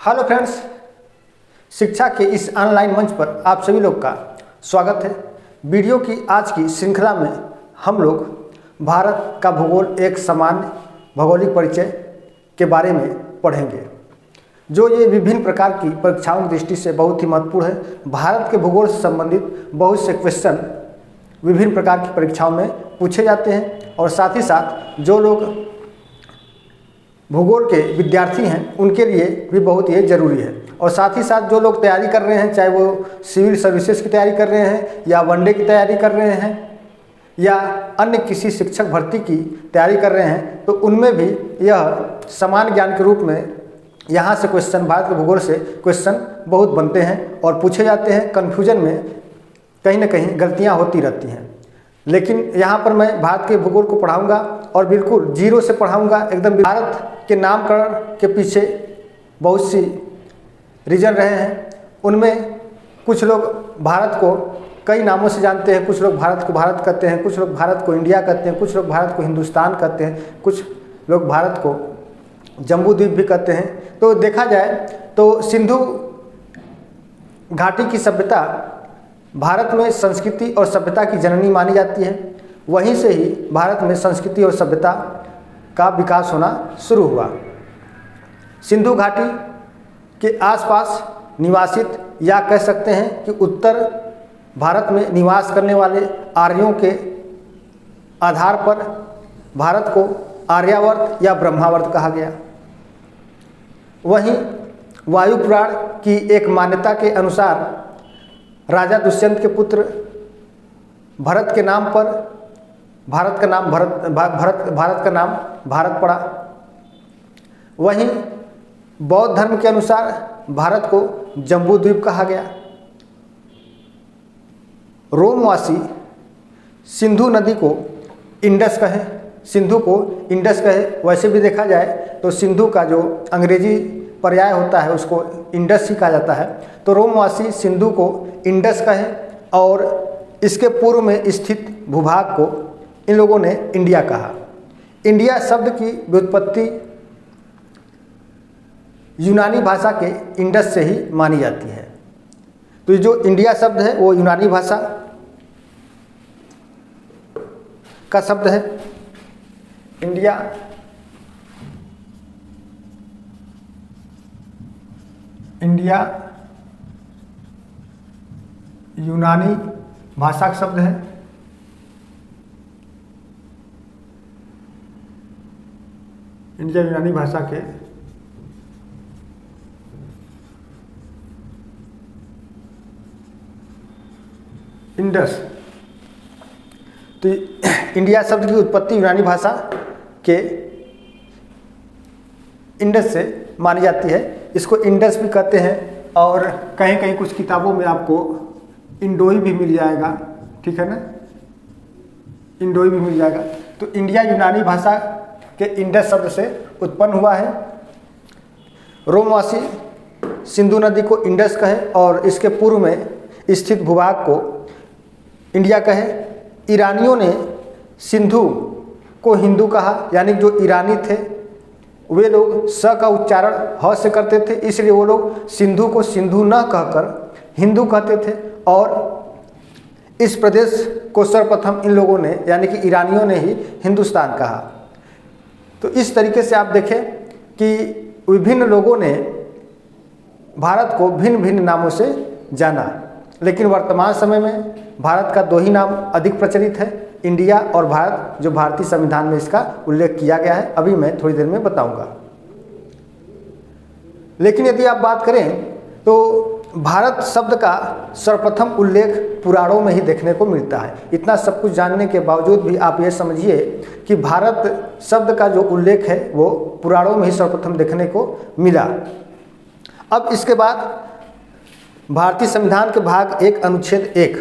Hello friends, शिक्षा के इस ऑनलाइन मंच पर आप सभी लोग का स्वागत है। वीडियो की आज की श्रृंखला में हम लोग भारत का भूगोल एक सामान्य भौगोलिक परिचय के बारे में पढ़ेंगे, जो ये विभिन्न प्रकार की परीक्षाओं की दृष्टि से बहुत ही महत्वपूर्ण है। भारत के भूगोल से संबंधित बहुत से क्वेश्चन विभिन्न प्रकार की परीक्षाओं में पूछे जाते हैं और साथ ही साथ जो लोग भूगोल के विद्यार्थी हैं उनके लिए भी बहुत ही ज़रूरी है। और साथ ही साथ जो लोग तैयारी कर रहे हैं, चाहे वो सिविल सर्विसेज की तैयारी कर रहे हैं या वनडे की तैयारी कर रहे हैं या अन्य किसी शिक्षक भर्ती की तैयारी कर रहे हैं, तो उनमें भी यह समान ज्ञान के रूप में यहाँ से क्वेश्चन, भारत के भूगोल से क्वेश्चन बहुत बनते हैं और पूछे जाते हैं। कन्फ्यूजन में कहीं ना कहीं गलतियाँ होती रहती हैं, लेकिन यहाँ पर मैं भारत के भूगोल को पढ़ाऊँगा और बिल्कुल जीरो से पढ़ाऊँगा एकदम। भारत के नामकरण के पीछे बहुत सी रीजन रहे हैं। उनमें कुछ लोग भारत को कई नामों से जानते हैं। कुछ लोग भारत को भारत कहते हैं, कुछ लोग भारत को इंडिया कहते हैं, कुछ लोग भारत को हिंदुस्तान कहते हैं, कुछ लोग भारत को जम्बू द्वीप भी कहते हैं। तो देखा जाए तो सिंधु घाटी की सभ्यता भारत में संस्कृति और सभ्यता की जननी मानी जाती है। वहीं से ही भारत में संस्कृति और सभ्यता का विकास होना शुरू हुआ। सिंधु घाटी के आसपास निवासित या कह सकते हैं कि उत्तर भारत में निवास करने वाले आर्यों के आधार पर भारत को आर्यावर्त या ब्रह्मावर्त कहा गया। वहीं वायु पुराण की एक मान्यता के अनुसार राजा दुष्यंत के पुत्र भरत के नाम पर भारत का नाम भारत पड़ा। वहीं बौद्ध धर्म के अनुसार भारत को जम्बू द्वीप कहा गया। रोमवासी सिंधु नदी को इंडस कहे। वैसे भी देखा जाए तो सिंधु का जो अंग्रेजी पर्याय होता है उसको इंडस ही कहा जाता है। तो रोमवासी सिंधु को इंडस कहे और इसके पूर्व में स्थित भूभाग को इन लोगों ने इंडिया कहा। इंडिया शब्द की व्युत्पत्ति यूनानी भाषा के इंडस से ही मानी जाती है। तो ये जो इंडिया शब्द है वो यूनानी भाषा का शब्द है। इंडिया यूनानी भाषा का शब्द है। इंडिया यूनानी भाषा के इंडस। तो इंडिया शब्द की उत्पत्ति यूनानी भाषा के इंडस से मानी जाती है। इसको इंडस भी कहते हैं और कहीं कहीं कुछ किताबों में आपको इंडोई भी मिल जाएगा, ठीक है ना, इंडोई भी मिल जाएगा। तो इंडिया यूनानी भाषा के इंडस शब्द से उत्पन्न हुआ है। रोमवासी सिंधु नदी को इंडस कहे और इसके पूर्व में स्थित भूभाग को इंडिया कहे। ईरानियों ने सिंधु को हिंदू कहा, यानी जो ईरानी थे वे लोग स का उच्चारण ह से करते थे, इसलिए वो लोग सिंधु को सिंधु न कहकर हिंदू कहते थे। और इस प्रदेश को सर्वप्रथम इन लोगों ने यानी कि ईरानियों ने ही हिंदुस्तान कहा। तो इस तरीके से आप देखें कि विभिन्न लोगों ने भारत को भिन्न भिन्न नामों से जाना, लेकिन वर्तमान समय में भारत का दो ही नाम अधिक प्रचलित है, इंडिया और भारत, जो भारतीय संविधान में इसका उल्लेख किया गया है। अभी मैं थोड़ी देर में बताऊंगा। लेकिन यदि आप बात करें तो भारत शब्द का सर्वप्रथम उल्लेख पुराणों में ही देखने को मिलता है। इतना सब कुछ जानने के बावजूद भी आप ये समझिए कि भारत शब्द का जो उल्लेख है वो पुराणों में ही सर्वप्रथम देखने को मिला। अब इसके बाद भारतीय संविधान के भाग 1 अनुच्छेद 1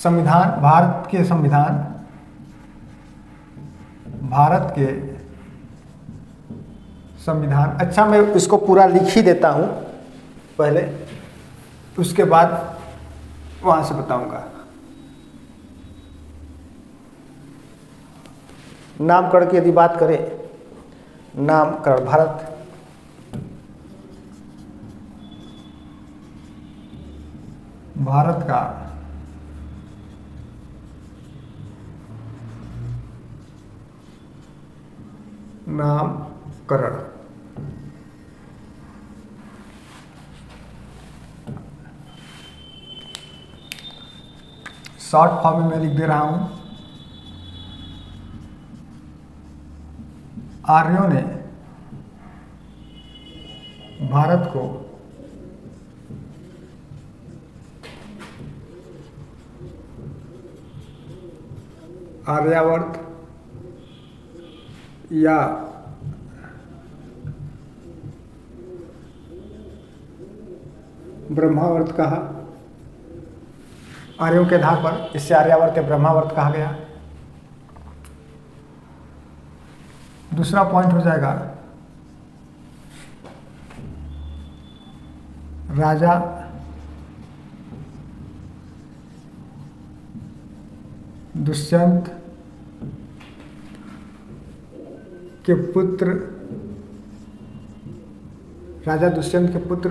भारत के संविधान। अच्छा, मैं इसको पूरा लिख ही देता हूँ पहले, उसके बाद वहाँ से बताऊँगा। नामकरण की यदि बात करें, नामकरण भारत भारत का नामकरण। शॉर्ट फॉर्म में मैं लिख दे रहा हूं, आर्यों ने भारत को आर्यावर्त या ब्रह्मावर्त कहा। आर्यों के आधार पर इससे आर्यावर्त या ब्रह्मावर्त कहा गया। दूसरा पॉइंट हो जाएगा राजा दुष्यंत के पुत्र, राजा दुष्यंत के पुत्र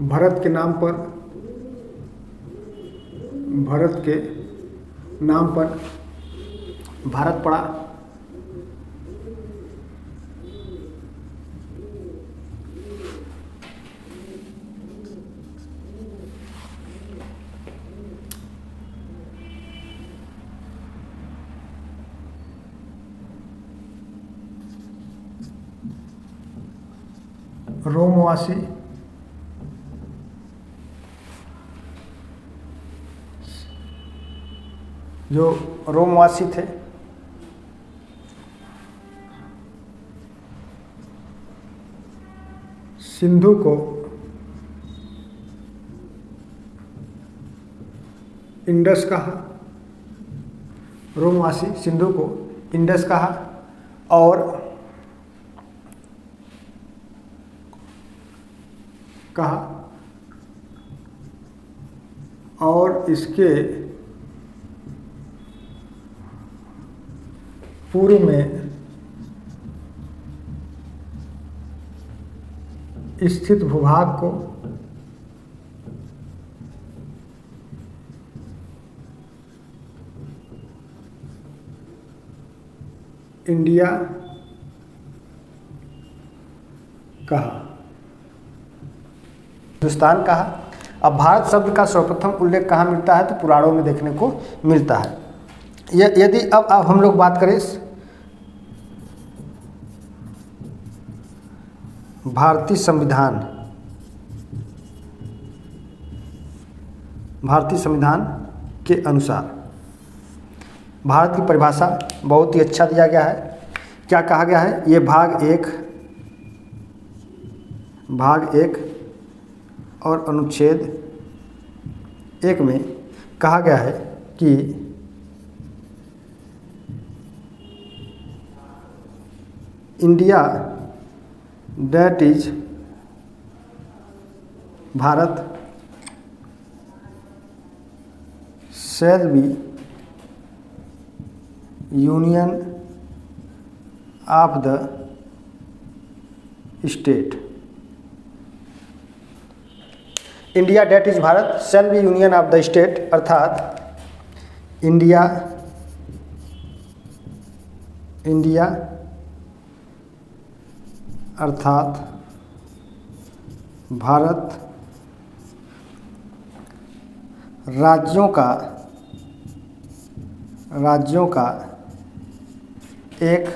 भरत के नाम पर, भरत के नाम पर भारत पड़ा। रोमवासी जो रोमवासी थे सिंधु को इंडस कहा, रोमवासी सिंधु को इंडस कहा और इसके पूर्व में स्थित भूभाग को इंडिया कहा, हिंदुस्तान कहा। अब भारत शब्द का सर्वप्रथम उल्लेख कहाँ मिलता है तो पुराणों में देखने को मिलता है। यदि अब हम लोग बात करें भारतीय संविधान के अनुसार भारत की परिभाषा बहुत ही अच्छा दिया गया है। क्या कहा गया है? ये भाग एक और अनुच्छेद 1 में कहा गया है कि India that is Bharat shall be union of the state। India that is Bharat shall be union of the state, अर्थात इंडिया अर्थात भारत राज्यों का एक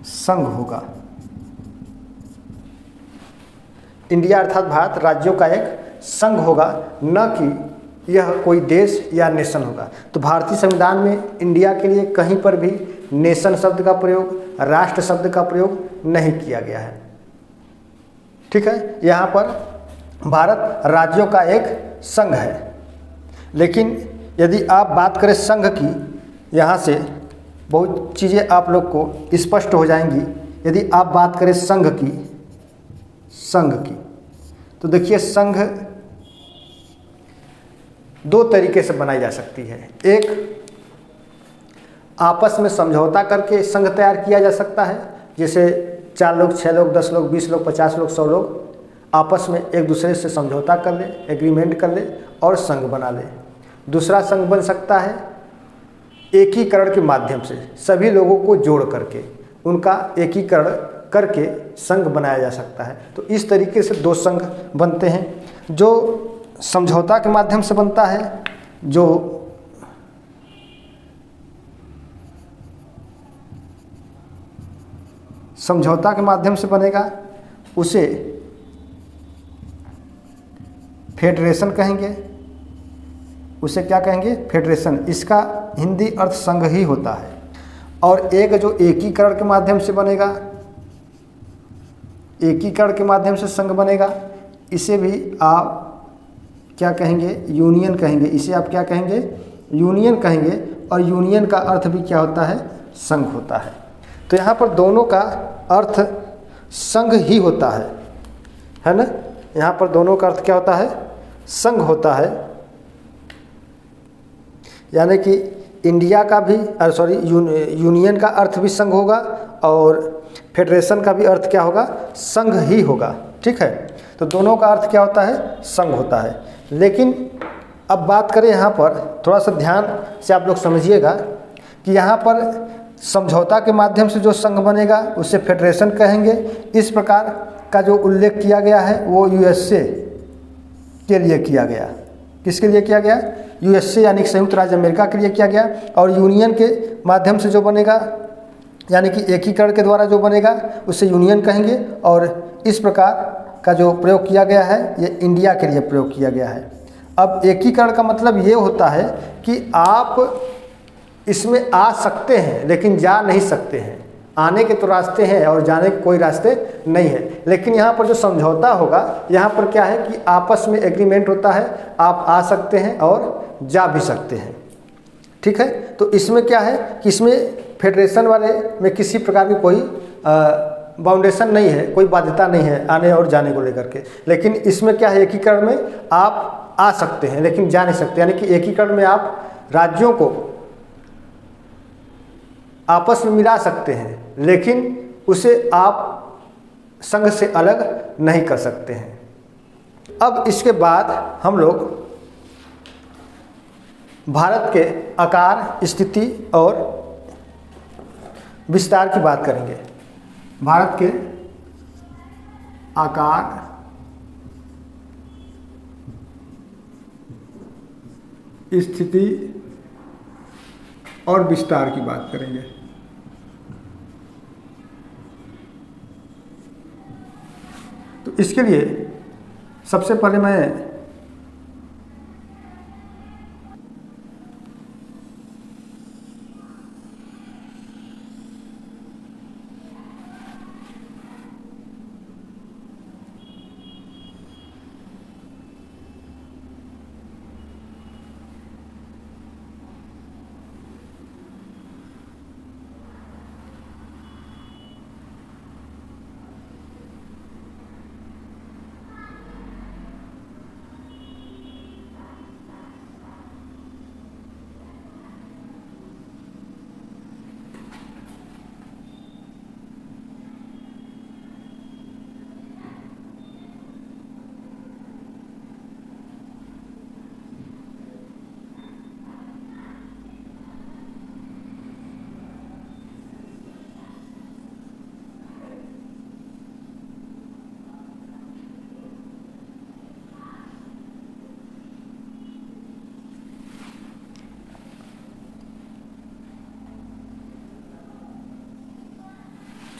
संघ होगा। इंडिया अर्थात भारत राज्यों का एक संघ होगा, न कि यह कोई देश या नेशन होगा। तो भारतीय संविधान में इंडिया के लिए कहीं पर भी नेशन शब्द का प्रयोग, राष्ट्र शब्द का प्रयोग नहीं किया गया है। ठीक है, यहाँ पर भारत राज्यों का एक संघ है। लेकिन यदि आप बात करें संघ की, यहाँ से बहुत चीज़ें आप लोग को स्पष्ट हो जाएंगी। यदि आप बात करें संघ की तो देखिए संघ दो तरीके से बनाई जा सकती है। एक, आपस में समझौता करके संघ तैयार किया जा सकता है, जैसे 4 लोग, 6 लोग, 10 लोग, 20 लोग, 50 लोग, 100 लोग आपस में एक दूसरे से समझौता कर ले, एग्रीमेंट कर ले और संघ बना ले। दूसरा संघ बन सकता है एकीकरण के माध्यम से, सभी लोगों को जोड़ करके उनका एकीकरण करके संघ बनाया जा सकता है। तो इस तरीके से 2 संघ बनते हैं, जो समझौता के माध्यम से बनता है, जो समझौता के माध्यम से बनेगा उसे फेडरेशन कहेंगे। उसे क्या कहेंगे? फेडरेशन। इसका हिंदी अर्थ संघ ही होता है। और एक जो एकीकरण के माध्यम से बनेगा, एकीकरण के माध्यम से संघ बनेगा, इसे भी आप क्या कहेंगे? यूनियन कहेंगे। इसे आप क्या कहेंगे? यूनियन कहेंगे। और यूनियन का अर्थ भी क्या होता है? संघ होता है। तो यहाँ पर दोनों का अर्थ संघ ही होता है ना? यहाँ पर दोनों का अर्थ क्या होता है? संघ होता है। यानी कि इंडिया का भी यूनियन का अर्थ भी संघ होगा और फेडरेशन का भी अर्थ क्या होगा? संघ ही होगा। ठीक है, तो दोनों का अर्थ क्या होता है? संघ होता है। लेकिन अब बात करें यहाँ पर, थोड़ा सा ध्यान से आप लोग समझिएगा कि यहाँ पर समझौता के माध्यम से जो संघ बनेगा उसे फेडरेशन कहेंगे। इस प्रकार का जो उल्लेख किया गया है वो यूएसए के लिए किया गया। किसके लिए किया गया? यूएसए यानी कि संयुक्त राज्य अमेरिका के लिए किया गया। और यूनियन के माध्यम से जो बनेगा यानी कि एकीकरण के द्वारा जो बनेगा उसे यूनियन कहेंगे। और इस प्रकार का जो प्रयोग किया गया है ये इंडिया के लिए प्रयोग किया गया है। अब एकीकरण का मतलब ये होता है कि आप इसमें आ सकते हैं लेकिन जा नहीं सकते हैं। आने के तो रास्ते हैं और जाने के कोई रास्ते नहीं है। लेकिन यहाँ पर जो समझौता होगा, यहाँ पर क्या है कि आपस में एग्रीमेंट होता है, आप आ सकते हैं और जा भी सकते हैं। ठीक है, तो इसमें क्या है कि इसमें फेडरेशन वाले में किसी प्रकार की कोई बाउंडेशन नहीं है, कोई बाध्यता नहीं है आने और जाने को लेकर के। लेकिन इसमें क्या है, एकीकरण में आप आ सकते हैं लेकिन जा नहीं सकते। यानी कि एकीकरण में आप राज्यों को आपस में मिला सकते हैं लेकिन उसे आप संघ से अलग नहीं कर सकते हैं। अब इसके बाद हम लोग भारत के आकार, स्थिति और विस्तार की बात करेंगे। भारत के आकार, स्थिति और विस्तार की बात करेंगे। तो इसके लिए सबसे पहले मैं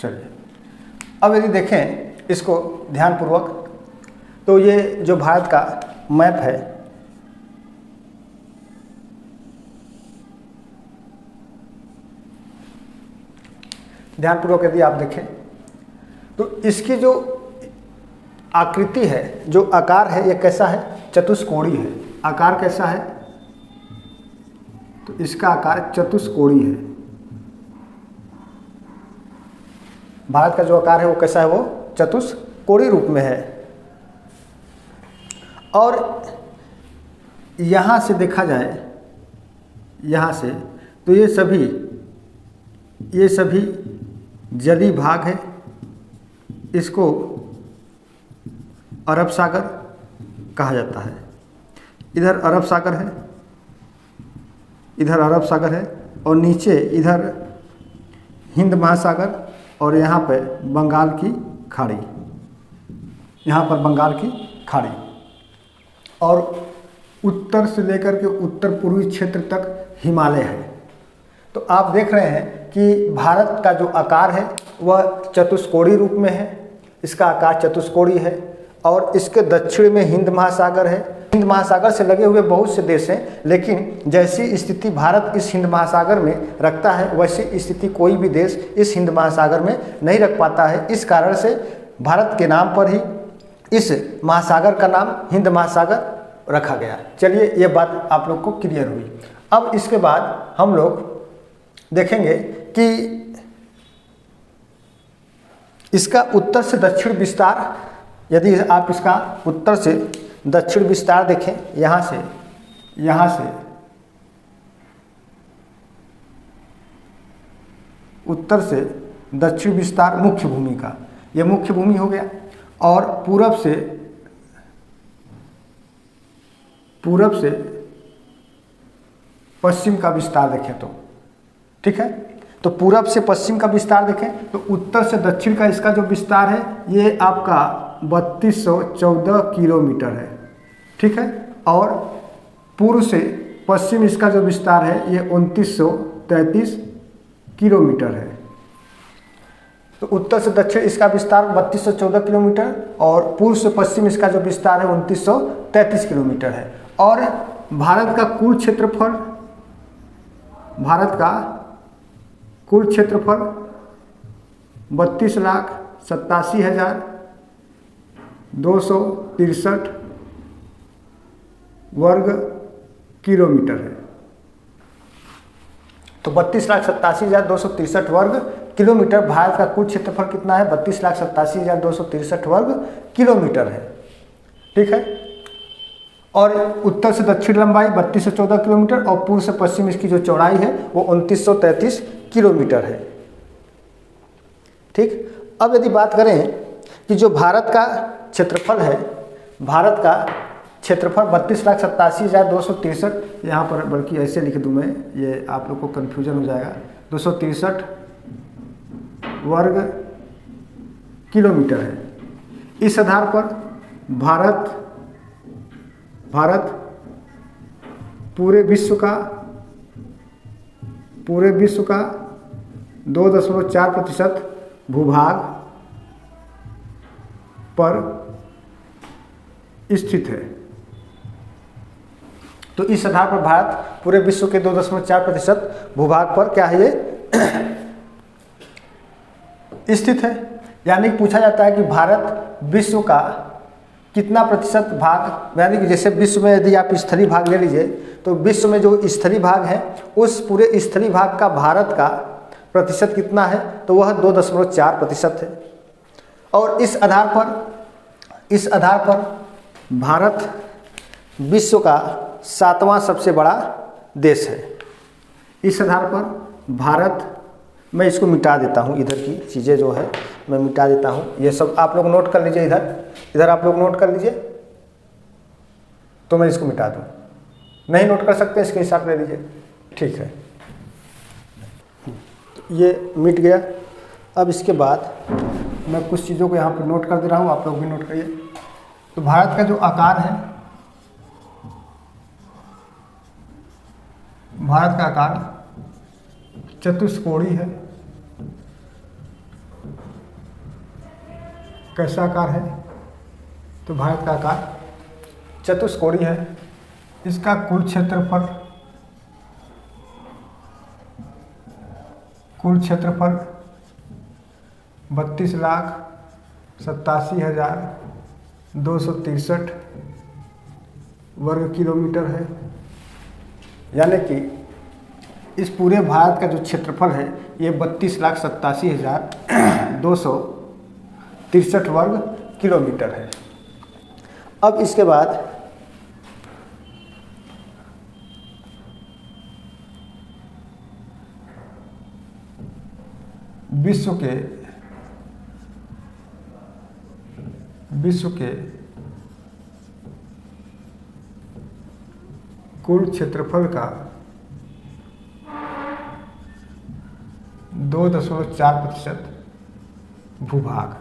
चलिए अब यदि देखें इसको ध्यानपूर्वक, तो ये जो भारत का मैप है, ध्यानपूर्वक यदि आप देखें तो इसकी जो आकृति है, जो आकार है, ये कैसा है? चतुष्कोणीय है। आकार कैसा है? तो इसका आकार चतुष्कोणीय है। भारत का जो आकार है वो कैसा है? वो चतुष्कोणीय रूप में है। और यहाँ से देखा जाए, यहाँ से, तो ये सभी जलीय भाग है इसको अरब सागर कहा जाता है। इधर अरब सागर है, इधर अरब सागर है, और नीचे इधर हिंद महासागर, और यहाँ पे बंगाल की खाड़ी, यहाँ पर बंगाल की खाड़ी, और उत्तर से लेकर के उत्तर पूर्वी क्षेत्र तक हिमालय है। तो आप देख रहे हैं कि भारत का जो आकार है वह चतुष्कोणीय रूप में है, इसका आकार चतुष्कोणीय है, और इसके दक्षिण में हिंद महासागर है। हिंद महासागर से लगे हुए बहुत से देश हैं, लेकिन जैसी स्थिति भारत इस हिंद महासागर में रखता है वैसी स्थिति कोई भी देश इस हिंद महासागर में नहीं रख पाता है। इस कारण से भारत के नाम पर ही इस महासागर का नाम हिंद महासागर रखा गया। चलिए, ये बात आप लोग को क्लियर हुई। अब इसके बाद हम लोग देखेंगे कि इसका उत्तर से दक्षिण विस्तार, यदि आप इसका उत्तर से दक्षिण विस्तार देखें, यहाँ से उत्तर से दक्षिण विस्तार मुख्य भूमि का, यह मुख्य भूमि हो गया, और पूरब से पश्चिम का विस्तार देखें तो ठीक है। तो पूरब से पश्चिम का विस्तार देखें तो उत्तर से दक्षिण का इसका जो विस्तार है ये आपका 3214 किलोमीटर है, ठीक है। और पूर्व से पश्चिम इसका जो विस्तार है ये 2933 किलोमीटर है। तो उत्तर से दक्षिण इसका विस्तार 3214 किलोमीटर, और पूर्व से पश्चिम इसका जो विस्तार है 2933 किलोमीटर है। और भारत का कुल क्षेत्रफल 32,87,263 वर्ग किलोमीटर है। तो 32,87,263 वर्ग किलोमीटर भारत का कुल क्षेत्रफल कितना है? 32,87,263 वर्ग किलोमीटर है, ठीक है। और उत्तर से दक्षिण लंबाई 32 से 14 किलोमीटर, और पूर्व से पश्चिम इसकी जो चौड़ाई है वो 2933 किलोमीटर है, ठीक। अब यदि बात करें कि जो भारत का क्षेत्रफल है, भारत का क्षेत्रफल 32,87,263, यहाँ पर बल्कि ऐसे लिख दूँ मैं, ये आप लोग को कन्फ्यूजन हो जाएगा, 263 वर्ग किलोमीटर है। इस आधार पर भारत पूरे विश्व का 2.4% भूभाग पर स्थित है। तो इस आधार पर भारत पूरे विश्व के 2.4% भूभाग पर क्या है ये स्थित है। यानी पूछा जाता है कि भारत विश्व का कितना प्रतिशत भाग, यानी कि जैसे विश्व में यदि आप स्थलीय भाग ले लीजिए तो विश्व में जो स्थलीय भाग है उस पूरे स्थलीय भाग का भारत का प्रतिशत कितना है, तो वह 2.4% है। और इस आधार पर भारत विश्व का 7वां सबसे बड़ा देश है। इस आधार पर भारत, मैं इसको मिटा देता हूँ, इधर की चीज़ें जो है मैं मिटा देता हूँ, ये सब आप लोग नोट कर लीजिए, इधर आप लोग नोट कर लीजिए, तो मैं इसको मिटा दूँ। नहीं नोट कर सकते स्क्रीनशॉट ले लीजिए, ठीक है। ये मिट गया। अब इसके बाद मैं कुछ चीज़ों को यहाँ पर नोट कर दे रहा हूँ, आप लोग भी नोट करिए। तो भारत का जो आकार है, भारत का आकार चतुष्कोणीय है। कैसा आकार है? तो भारत का आकार चतुष्कोणीय है। इसका कुल क्षेत्रफल 32,87,263 वर्ग किलोमीटर है। यानी कि इस पूरे भारत का जो क्षेत्रफल है ये 32,87,263 वर्ग किलोमीटर है। अब इसके बाद विश्व के विश्व के कुल क्षेत्रफल का 2.4% भूभाग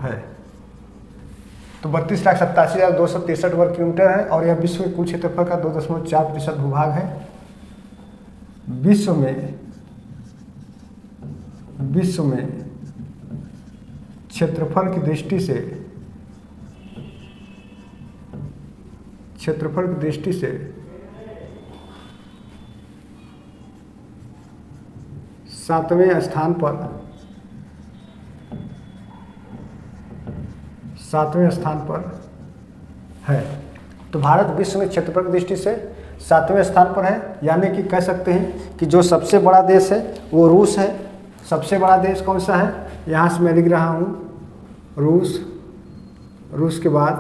है। तो 32,87,263 वर्ग किलोमीटर है और यह विश्व के कुल क्षेत्रफल का 2.4% भूभाग है। विश्व में क्षेत्रफल की दृष्टि से 7वें स्थान पर है। तो भारत विश्व में क्षेत्रफल की दृष्टि से 7वें स्थान पर है, यानी कि कह सकते हैं कि जो सबसे बड़ा देश है वो रूस है। सबसे बड़ा देश कौन सा है, यहाँ से मैं लिख रहा हूँ रूस के बाद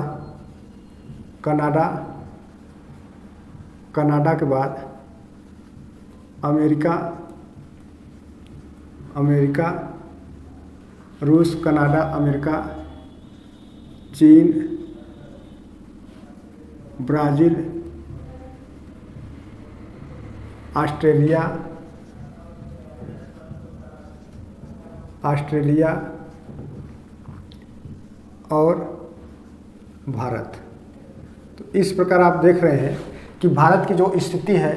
कनाडा के बाद अमेरिका, रूस, कनाडा, अमेरिका, चीन, ब्राज़ील, ऑस्ट्रेलिया और भारत। तो इस प्रकार आप देख रहे हैं कि भारत की जो स्थिति है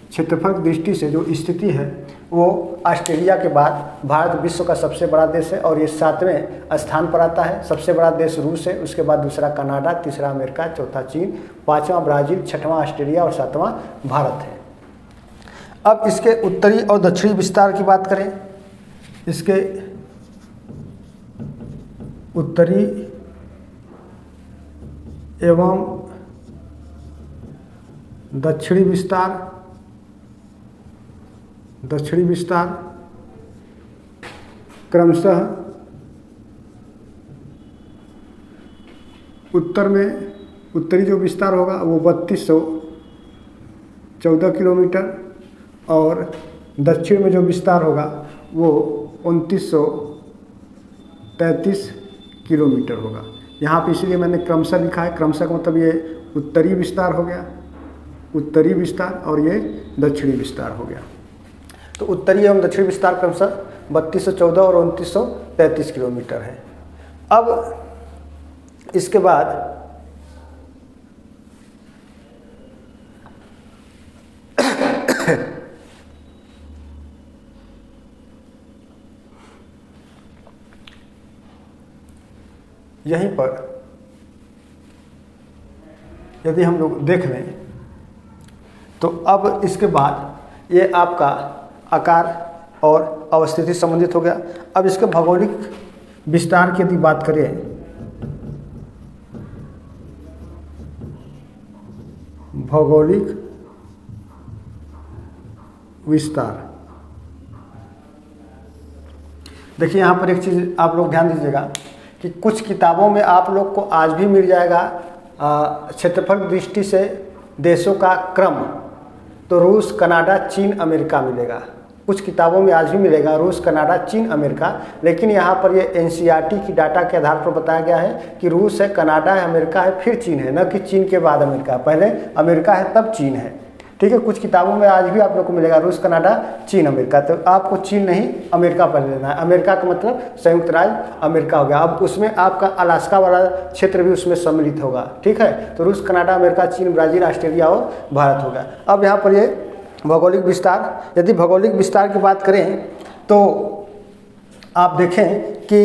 क्षेत्रफल की दृष्टि से, जो स्थिति है वो ऑस्ट्रेलिया के बाद भारत विश्व का सबसे बड़ा देश है और ये 7वें स्थान पर आता है। सबसे बड़ा देश रूस है, उसके बाद दूसरा कनाडा, तीसरा अमेरिका, चौथा चीन, पाँचवा ब्राज़ील, छठवां ऑस्ट्रेलिया और सातवां भारत है। अब इसके उत्तरी और दक्षिणी विस्तार की बात करें। इसके उत्तरी एवं दक्षिणी विस्तार क्रमशः उत्तरी जो विस्तार होगा वो 3214 किलोमीटर और दक्षिण में जो विस्तार होगा वो 2933 किलोमीटर होगा। यहाँ पे इसीलिए मैंने क्रमशः लिखा है। क्रमशः का मतलब ये उत्तरी विस्तार हो गया, उत्तरी विस्तार, और ये दक्षिणी विस्तार हो गया। तो उत्तरी एवं दक्षिणी विस्तार क्रमशः 3214 और 2933 किलोमीटर है। अब इसके बाद यहीं पर यदि हम लोग देख लें तो अब इसके बाद ये आपका आकार और अवस्थिति संबंधित हो गया। अब इसके भौगोलिक विस्तार की यदि बात करें, भौगोलिक विस्तार, देखिए यहाँ पर एक चीज़ आप लोग ध्यान दीजिएगा कि कुछ किताबों में आप लोग को आज भी मिल जाएगा क्षेत्रफल की दृष्टि से देशों का क्रम। तो रूस, कनाडा, चीन, अमेरिका मिलेगा। कुछ किताबों में आज भी मिलेगा रूस, कनाडा, चीन, अमेरिका। लेकिन यहाँ पर ये एनसीईआरटी की डाटा के आधार पर बताया गया है कि रूस है, कनाडा है, अमेरिका है, फिर चीन है, न कि चीन के बाद अमेरिका। पहले अमेरिका है तब चीन है। ठीक है, कुछ किताबों में आज भी आप लोग को मिलेगा रूस, कनाडा, चीन, अमेरिका। तो आपको चीन नहीं अमेरिका पहले लेना है। अमेरिका का मतलब संयुक्त राज्य अमेरिका हो गया। अब उसमें आपका अलास्का वाला क्षेत्र भी उसमें सम्मिलित होगा। ठीक है, तो रूस, कनाडा, अमेरिका, चीन, ब्राज़ील, ऑस्ट्रेलिया और भारत होगा। अब यहाँ पर ये भौगोलिक विस्तार, यदि भौगोलिक विस्तार की बात करें तो आप देखें कि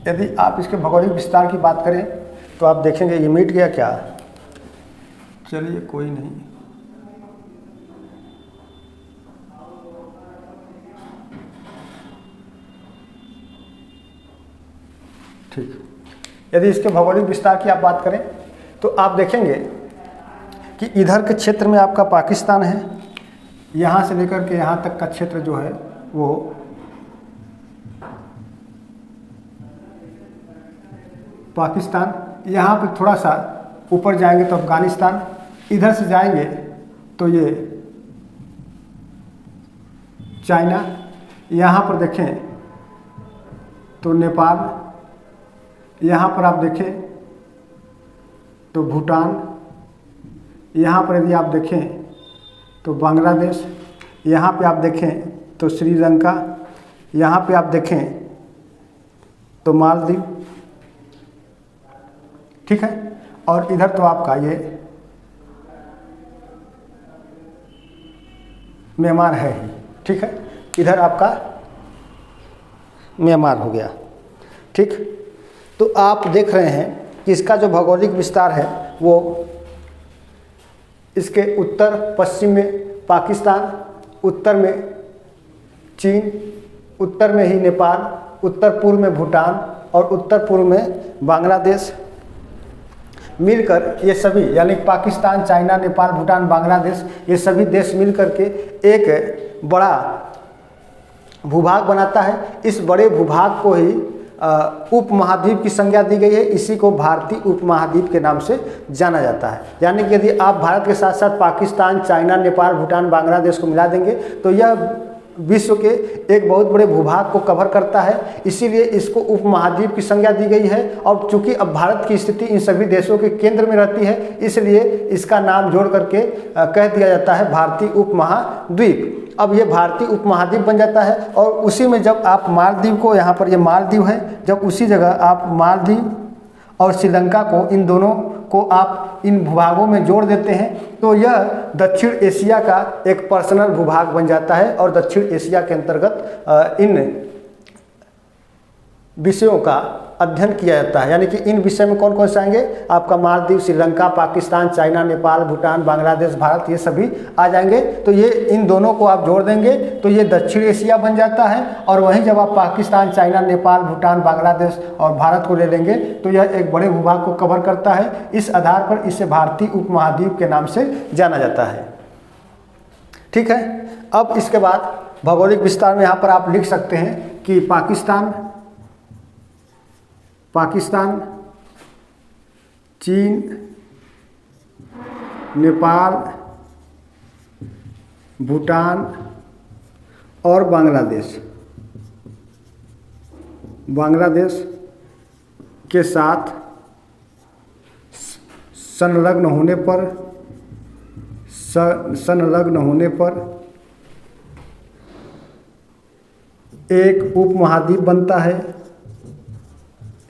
यदि आप इसके भौगोलिक विस्तार की बात करें तो आप देखेंगे ये मिट गया क्या, चलिए कोई नहीं। ठीक, यदि इसके भौगोलिक विस्तार की आप बात करें तो आप देखेंगे कि इधर के क्षेत्र में आपका पाकिस्तान है, यहाँ से लेकर के यहाँ तक का क्षेत्र जो है वो पाकिस्तान, यहाँ पे थोड़ा सा ऊपर जाएंगे तो अफ़गानिस्तान, इधर से जाएंगे तो ये चाइना, यहाँ पर देखें तो नेपाल, यहाँ पर आप देखें तो भूटान, यहाँ पर यदि आप देखें तो बांग्लादेश, यहाँ पे आप देखें तो श्रीलंका, यहाँ पे आप देखें तो मालदीव, ठीक है। और इधर तो आपका ये म्यांमार है ही, ठीक है। इधर आपका म्यांमार हो गया, ठीक। तो आप देख रहे हैं कि इसका जो भौगोलिक विस्तार है वो इसके उत्तर पश्चिम में पाकिस्तान, उत्तर में चीन, उत्तर में ही नेपाल, उत्तर पूर्व में भूटान और उत्तर पूर्व में बांग्लादेश, मिलकर ये सभी यानी पाकिस्तान, चाइना, नेपाल, भूटान, बांग्लादेश, ये सभी देश मिलकर के एक बड़ा भूभाग बनाता है। इस बड़े भूभाग को ही उपमहाद्वीप की संज्ञा दी गई है। इसी को भारतीय उपमहाद्वीप के नाम से जाना जाता है। यानी कि यदि आप भारत के साथ साथ पाकिस्तान, चाइना, नेपाल, भूटान, बांग्लादेश को मिला देंगे तो यह विश्व के एक बहुत बड़े भूभाग को कवर करता है। इसीलिए इसको उपमहाद्वीप की संज्ञा दी गई है। और चूंकि अब भारत की स्थिति इन सभी देशों के केंद्र में रहती है, इसलिए इसका नाम जोड़ करके कह दिया जाता है भारतीय उपमहाद्वीप। अब ये भारतीय उपमहाद्वीप बन जाता है। और उसी में जब आप मालदीव को, यहाँ पर ये मालदीव है, जब उसी जगह आप मालदीव और श्रीलंका को, इन दोनों को आप इन भूभागों में जोड़ देते हैं तो यह दक्षिण एशिया का एक पर्सनल भूभाग बन जाता है। और दक्षिण एशिया के अंतर्गत इन विषयों का अध्ययन किया जाता है। यानी कि इन विषय में कौन कौन से आएंगे, आपका मालदीव, श्रीलंका, पाकिस्तान, चाइना, नेपाल, भूटान, बांग्लादेश, भारत, ये सभी आ जाएंगे। तो ये इन दोनों को आप जोड़ देंगे तो ये दक्षिण एशिया बन जाता है। और वहीं जब आप पाकिस्तान, चाइना, नेपाल, भूटान, बांग्लादेश और भारत को ले लेंगे तो यह एक बड़े भूभाग को कवर करता है। इस आधार पर इसे भारतीय उपमहाद्वीप के नाम से जाना जाता है, ठीक है। अब इसके बाद भौगोलिक विस्तार में यहाँ पर आप लिख सकते हैं कि पाकिस्तान, चीन, नेपाल, भूटान और बांग्लादेश के साथ संलग्न होने पर एक उपमहाद्वीप बनता है,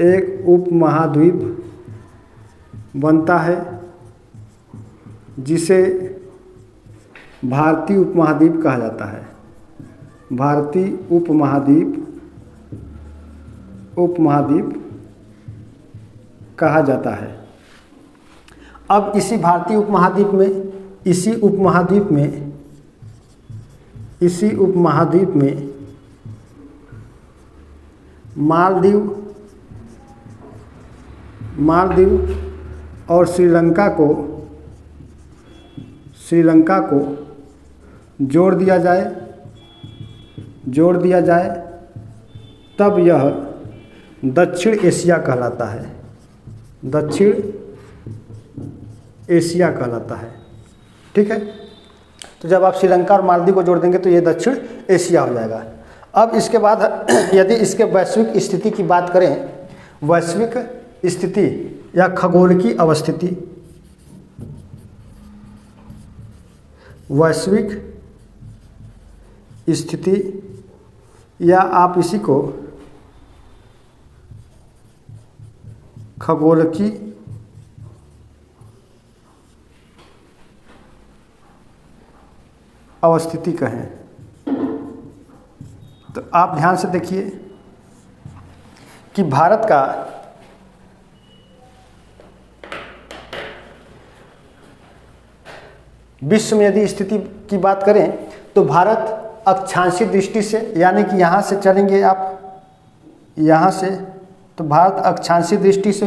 एक उपमहाद्वीप बनता है जिसे भारतीय उपमहाद्वीप कहा जाता है। भारतीय उपमहाद्वीप कहा जाता है। अब इसी भारतीय उपमहाद्वीप में मालदीव और श्रीलंका को जोड़ दिया जाए तब यह दक्षिण एशिया कहलाता है। ठीक है। तो जब आप श्रीलंका और मालदीव को जोड़ देंगे तो ये दक्षिण एशिया हो जाएगा। अब इसके बाद यदि इसके वैश्विक स्थिति की बात करें, वैश्विक स्थिति या खगोल की अवस्थिति, वैश्विक स्थिति या आप इसी को खगोल की अवस्थिति कहें। तो आप ध्यान से देखिए कि भारत का विश्व में यदि स्थिति की बात करें तो भारत अक्षांशीय दृष्टि से, यानी कि यहाँ से चलेंगे आप, यहाँ से, तो भारत अक्षांशीय दृष्टि से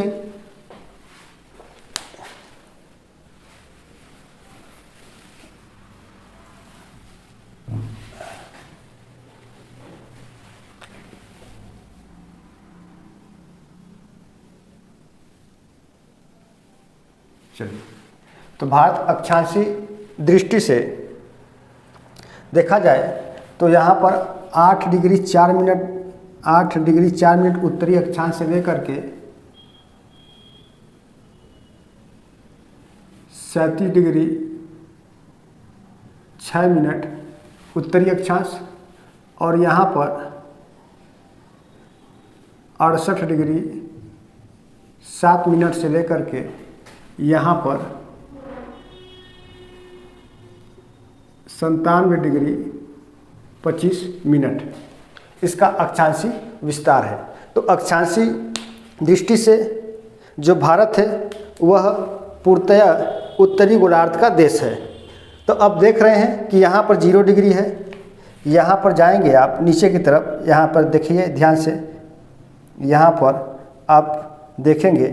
चलिए, तो भारत अक्षांशीय दृष्टि से देखा जाए तो यहाँ पर 8 डिग्री 4 मिनट उत्तरी अक्षांश से लेकर के 37 डिग्री 6 मिनट उत्तरी अक्षांश, और यहाँ पर 68 डिग्री 7 मिनट से लेकर के यहाँ पर 97 डिग्री 25 मिनट इसका अक्षांशीय विस्तार है। तो अक्षांशीय दृष्टि से जो भारत है वह पूर्णतया उत्तरी गोलार्ध का देश है। तो अब देख रहे हैं कि यहाँ पर 0 डिग्री है, यहाँ पर जाएंगे आप नीचे की तरफ, यहाँ पर देखिए ध्यान से, यहाँ पर आप देखेंगे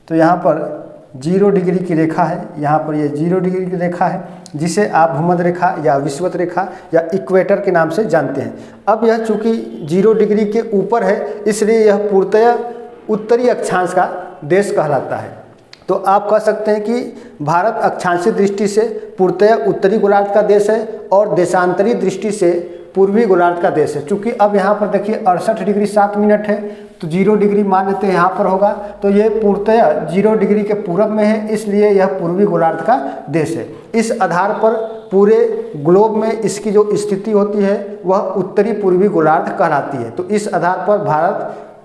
तो यहाँ पर 0 डिग्री की रेखा है, यहाँ पर ये 0 डिग्री की रेखा है जिसे आप भूमध्य रेखा या विषुवत रेखा या इक्वेटर के नाम से जानते हैं। अब यह चूँकि 0 डिग्री के ऊपर है इसलिए यह पूर्णतया उत्तरी अक्षांश का देश कहलाता है। तो आप कह सकते हैं कि भारत अक्षांशीय दृष्टि से पूर्णतया उत्तरी गोलार्ध का देश है और देशांतरी दृष्टि से पूर्वी गोलार्ध का देश है। चूँकि अब यहाँ पर देखिए 68 डिग्री 7 मिनट है तो 0 डिग्री मान लेते हैं यहाँ पर होगा, तो ये पूर्णतया 0 डिग्री के पूरब में है इसलिए यह पूर्वी गोलार्ध का देश है। इस आधार पर पूरे ग्लोब में इसकी जो स्थिति होती है वह उत्तरी पूर्वी गोलार्ध कहलाती है। तो इस आधार पर भारत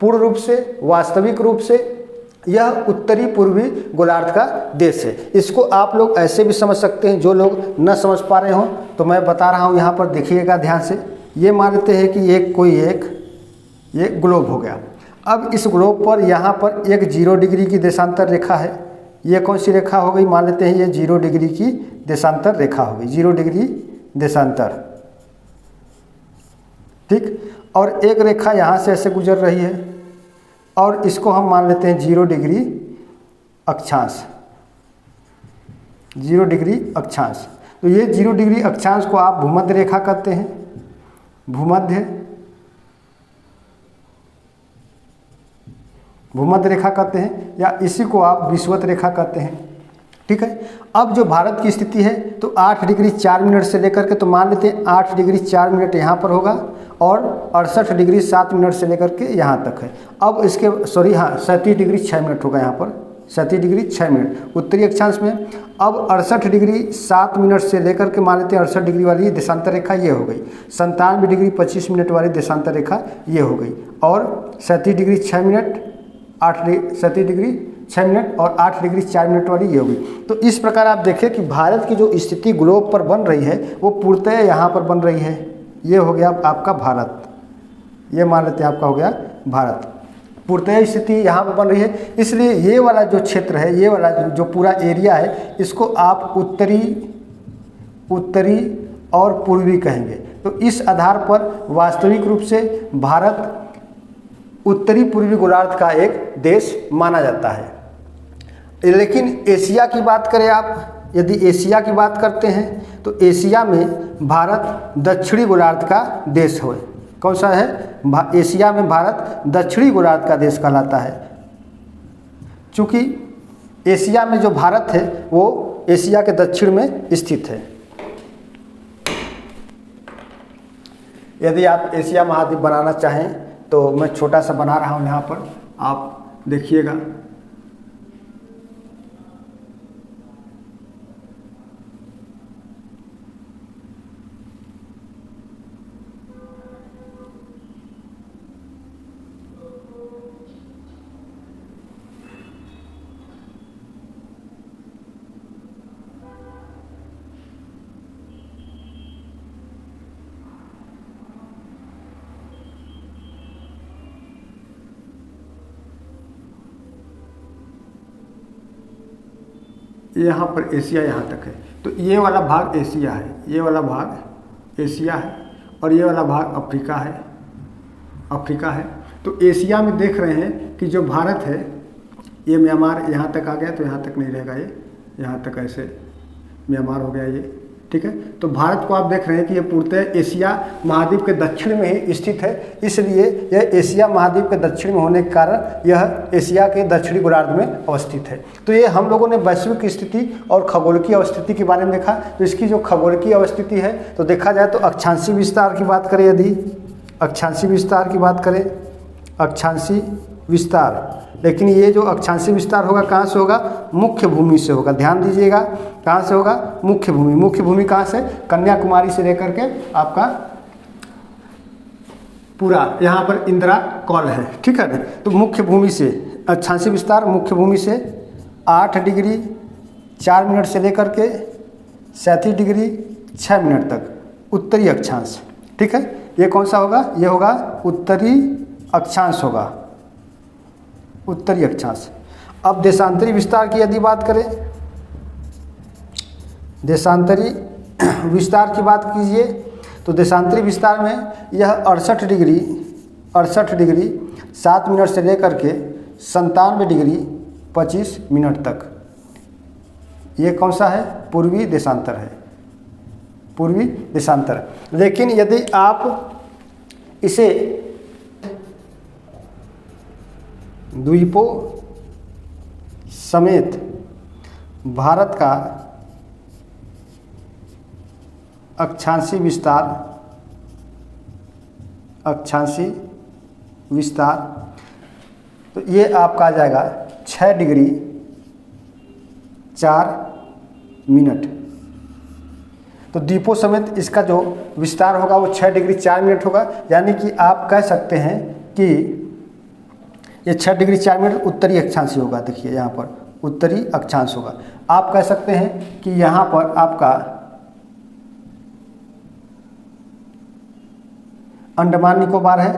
पूर्ण रूप से वास्तविक रूप से यह उत्तरी पूर्वी गोलार्ध का देश है। इसको आप लोग ऐसे भी समझ सकते हैं, जो लोग न समझ पा रहे हों तो मैं बता रहा हूँ, यहाँ पर देखिएगा ध्यान से। ये मान लेते हैं कि ये ग्लोब हो गया। अब इस ग्लोब पर यहाँ पर एक 0 डिग्री की देशांतर रेखा है। ये कौन सी रेखा हो गई? मान लेते हैं ये 0 डिग्री की देशांतर रेखा हो गई, 0 डिग्री देशांतर, ठीक। और एक रेखा यहाँ से ऐसे गुजर रही है और इसको हम मान लेते हैं 0 डिग्री अक्षांश, 0 डिग्री अक्षांश। तो ये 0 डिग्री अक्षांश को आप भूमध्य रेखा कहते हैं, भूमध्य रेखा कहते हैं, या इसी को आप विषुवत रेखा कहते हैं, ठीक है। अब जो भारत की स्थिति है तो 8 डिग्री 4 मिनट से लेकर के, तो मान लेते हैं 8 डिग्री 4 मिनट यहाँ पर होगा और 68 डिग्री 7 मिनट से लेकर के यहाँ तक है। अब इसके 37 डिग्री 6 मिनट होगा, यहाँ पर 37 डिग्री 6 मिनट उत्तरी अक्षांश में। अब 68 डिग्री 7 मिनट से लेकर के मान लेते हैं 68 डिग्री वाली देशांतर रेखा ये हो गई, 97 डिग्री 25 मिनट वाली देशांतर रेखा ये हो गई, और 37 डिग्री 6 मिनट 37 डिग्री 6 मिनट और 8 डिग्री 4 मिनट वाली ये होगी। तो इस प्रकार आप देखें कि भारत की जो स्थिति ग्लोब पर बन रही है वो पूर्णतः यहाँ पर बन रही है। ये हो गया आपका भारत, ये मान लेते हैं आपका हो गया भारत, पूर्णतः स्थिति यहाँ पर बन रही है। इसलिए ये वाला जो क्षेत्र है, ये वाला जो पूरा एरिया है, इसको आप उत्तरी और पूर्वी कहेंगे। तो इस आधार पर वास्तविक रूप से भारत उत्तरी पूर्वी गोलार्ध का एक देश माना जाता है। लेकिन एशिया की बात करें आप, यदि एशिया की बात करते हैं तो एशिया में भारत दक्षिणी गोलार्ध का देश है। कौन सा है? एशिया में भारत दक्षिणी गोलार्ध का देश कहलाता है। चूँकि एशिया में जो भारत है वो एशिया के दक्षिण में स्थित है। यदि आप एशिया महाद्वीप बनाना चाहें तो मैं छोटा सा बना रहा हूँ यहाँ पर, आप देखिएगा। यहाँ पर एशिया यहाँ तक है, तो ये वाला भाग एशिया है, ये वाला भाग एशिया है और ये वाला भाग अफ्रीका है। तो एशिया में देख रहे हैं कि जो भारत है ये म्यांमार यहाँ तक आ गया, तो यहाँ तक नहीं रहेगा, ये यहाँ तक ऐसे म्यांमार हो गया ये, ठीक है। तो भारत को आप देख रहे हैं कि ये पूर्णतः एशिया महाद्वीप के दक्षिण में ही स्थित है, इसलिए यह एशिया महाद्वीप के दक्षिण में होने के कारण यह एशिया के दक्षिणी गोलार्ध में अवस्थित है। तो ये हम लोगों ने वैश्विक स्थिति और खगोलीय अवस्थिति के बारे में देखा। तो इसकी जो खगोलीय अवस्थिति है तो देखा जाए तो अक्षांशीय विस्तार की बात करें, यदि अक्षांशीय विस्तार की बात करें, अक्षांशीय विस्तार, लेकिन ये जो अक्षांशीय विस्तार होगा कहाँ से होगा, मुख्य भूमि से होगा। ध्यान दीजिएगा कहाँ से होगा, मुख्य भूमि। मुख्य भूमि कहाँ से, कन्याकुमारी से लेकर के आपका पूरा यहाँ पर इंदिरा कॉल है, ठीक है। तो मुख्य भूमि से अक्षांशीय विस्तार मुख्य भूमि से 8 डिग्री 4 मिनट से लेकर के 37 डिग्री 6 मिनट तक उत्तरी अक्षांश, ठीक है। ये कौन सा होगा, ये होगा उत्तरी अक्षांश होगा, उत्तरी अक्षांश। अब देशांतरी विस्तार की यदि बात करें, देशांतरी विस्तार की बात कीजिए तो देशांतरी विस्तार में यह 68 डिग्री 7 मिनट से लेकर के 97 डिग्री 25 मिनट तक, ये कौन सा है, पूर्वी देशांतर है, पूर्वी देशांतर। लेकिन यदि आप इसे द्वीपों समेत भारत का अक्षांशीय विस्तार तो ये आपका आ जाएगा 6 डिग्री 4 मिनट। तो द्वीपों समेत इसका जो विस्तार होगा वो 6 डिग्री 4 मिनट होगा। यानी कि आप कह सकते हैं कि ये 6 डिग्री 4 मिनट उत्तरी अक्षांश होगा। देखिए यहाँ पर उत्तरी अक्षांश होगा। आप कह सकते हैं कि यहाँ पर आपका अंडमान निकोबार है,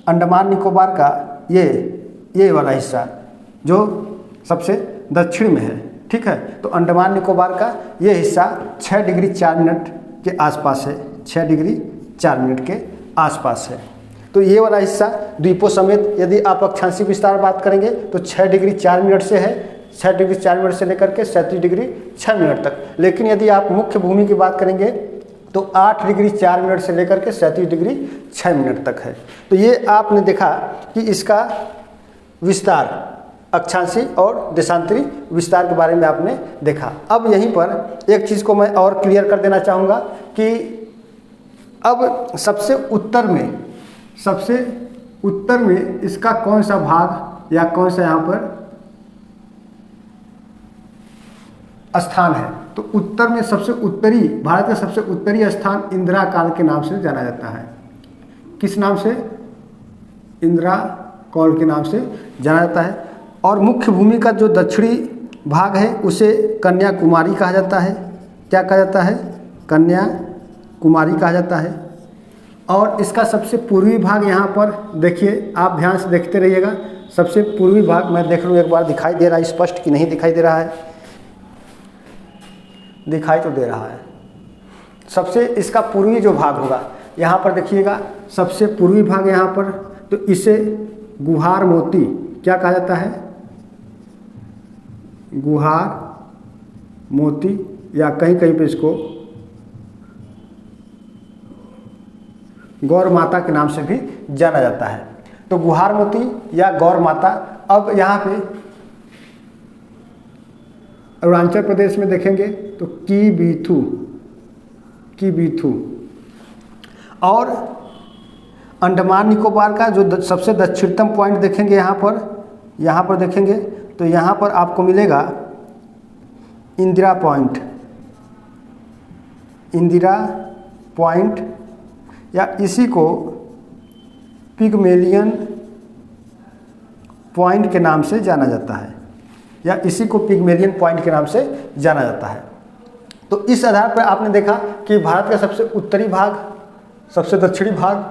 अंडमान निकोबार का ये वाला हिस्सा जो सबसे दक्षिण में है, ठीक है। तो अंडमान निकोबार का ये हिस्सा 6 डिग्री 4 मिनट के आसपास है, 6 डिग्री 4 मिनट के आसपास है। तो ये वाला हिस्सा द्वीपों समेत यदि आप अक्षांशीय विस्तार बात करेंगे तो 6 डिग्री 4 मिनट से है, 6 डिग्री 4 मिनट से लेकर के 37 डिग्री 6 मिनट तक। लेकिन यदि आप मुख्य भूमि की बात करेंगे तो 8 डिग्री 4 मिनट से लेकर के 37 डिग्री 6 मिनट तक है। तो ये आपने देखा कि इसका विस्तार अक्षांशीय और देशांतरी विस्तार के बारे में आपने देखा। अब यहीं पर एक चीज़ को मैं और क्लियर कर देना चाहूँगा कि अब सबसे उत्तर में इसका कौन सा भाग या कौन सा यहाँ पर स्थान है। तो उत्तर में सबसे उत्तरी, भारत का सबसे उत्तरी स्थान इंदिरा कॉल के नाम से जाना जाता है। किस नाम से, इंदिरा कॉल के नाम से जाना जाता है। और मुख्य भूमि का जो दक्षिणी भाग है उसे कन्याकुमारी कहा जाता है। क्या कहा जाता है, कन्याकुमारी कहा जाता है। और इसका सबसे पूर्वी भाग यहाँ पर देखिए, आप ध्यान से देखते रहिएगा। सबसे पूर्वी भाग मैं देख लूँ एक बार, दिखाई दे रहा है स्पष्ट कि नहीं दिखाई दे रहा है, दिखाई तो दे रहा है। सबसे इसका पूर्वी जो भाग होगा यहाँ पर देखिएगा, सबसे पूर्वी भाग यहाँ पर, तो इसे गुहार मोती क्या कहा जाता है, गुहार मोती, या कहीं कहीं पे इसको गौर माता के नाम से भी जाना जाता है। तो गुहार मोती या गौर माता। अब यहाँ पे अरुणाचल प्रदेश में देखेंगे तो कीबीथू, और अंडमान निकोबार का जो सबसे दक्षिणतम पॉइंट देखेंगे यहाँ पर देखेंगे तो यहाँ पर आपको मिलेगा इंदिरा पॉइंट, या इसी को पिगमेलियन पॉइंट के नाम से जाना जाता है, या इसी को पिगमेलियन पॉइंट के नाम से जाना जाता है। तो इस आधार पर आपने देखा कि भारत का सबसे उत्तरी भाग, सबसे दक्षिणी भाग,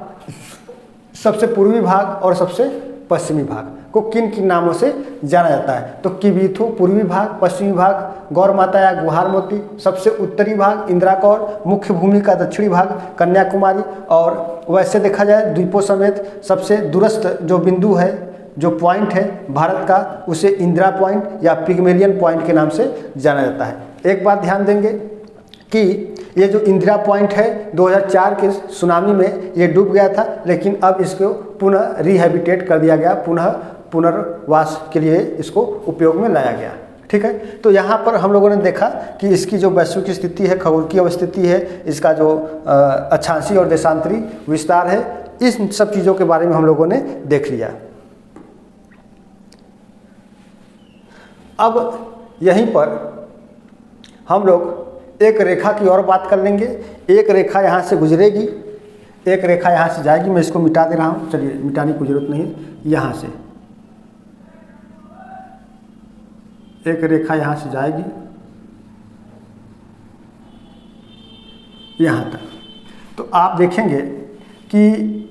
सबसे पूर्वी भाग और सबसे पश्चिमी भाग को किन किन नामों से जाना जाता है। तो कीबीथू पूर्वी भाग, पश्चिमी भाग गौर माता या गुहार मोती, सबसे उत्तरी भाग इंदिरा कौल, मुख्य भूमि का दक्षिणी भाग कन्याकुमारी, और वैसे देखा जाए द्वीपों समेत सबसे दूरस्थ जो बिंदु है, जो पॉइंट है भारत का, उसे इंदिरा पॉइंट या पिगमेलियन पॉइंट के नाम से जाना जाता है। एक बात ध्यान देंगे कि ये जो इंदिरा पॉइंट है 2004 के सुनामी में ये डूब गया था, लेकिन अब इसको पुनः रिहैबिटेट कर दिया गया, पुनर्वास के लिए इसको उपयोग में लाया गया। ठीक है, तो यहाँ पर हम लोगों ने देखा कि इसकी जो वैश्विक स्थिति है, खगोलीय अवस्थिति है, इसका जो अक्षांशीय और देशांतरी विस्तार है, इस सब चीज़ों के बारे में हम लोगों ने देख लिया। अब यहीं पर हम लोग एक रेखा की और बात कर लेंगे। एक रेखा यहाँ से गुजरेगी, एक रेखा यहाँ से जाएगी। मैं इसको मिटा दे रहा हूँ, चलिए मिटाने की जरूरत नहीं है। यहाँ से एक रेखा यहाँ से जाएगी यहाँ तक, तो आप देखेंगे कि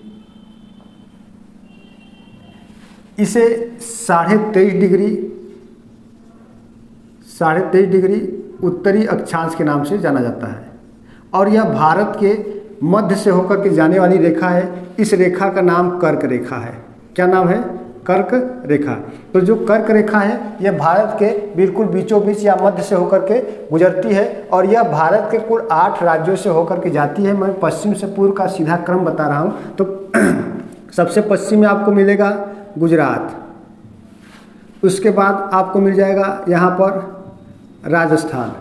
इसे 23.5 डिग्री उत्तरी अक्षांश के नाम से जाना जाता है, और यह भारत के मध्य से होकर के जाने वाली रेखा है। इस रेखा का नाम कर्क रेखा है। क्या नाम है? कर्क रेखा। तो जो कर्क रेखा है यह भारत के बिल्कुल बीचों बीच या मध्य से होकर के गुजरती है, और यह भारत के कुल 8 राज्यों से होकर के जाती है। मैं पश्चिम से पूर्व का सीधा क्रम बता रहा हूँ। तो सबसे पश्चिम में आपको मिलेगा गुजरात, उसके बाद आपको मिल जाएगा यहाँ पर राजस्थान,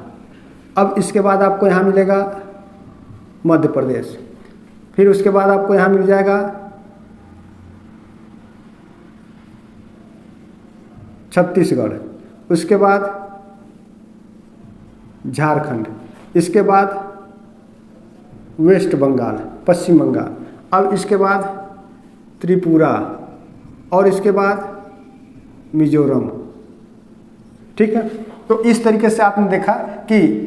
अब इसके बाद आपको यहाँ मिलेगा मध्य प्रदेश, फिर उसके बाद आपको यहाँ मिल जाएगा छत्तीसगढ़, उसके बाद झारखंड, इसके बाद वेस्ट बंगाल, पश्चिम बंगाल, अब इसके बाद त्रिपुरा, और इसके बाद मिजोरम। ठीक है, तो इस तरीके से आपने देखा कि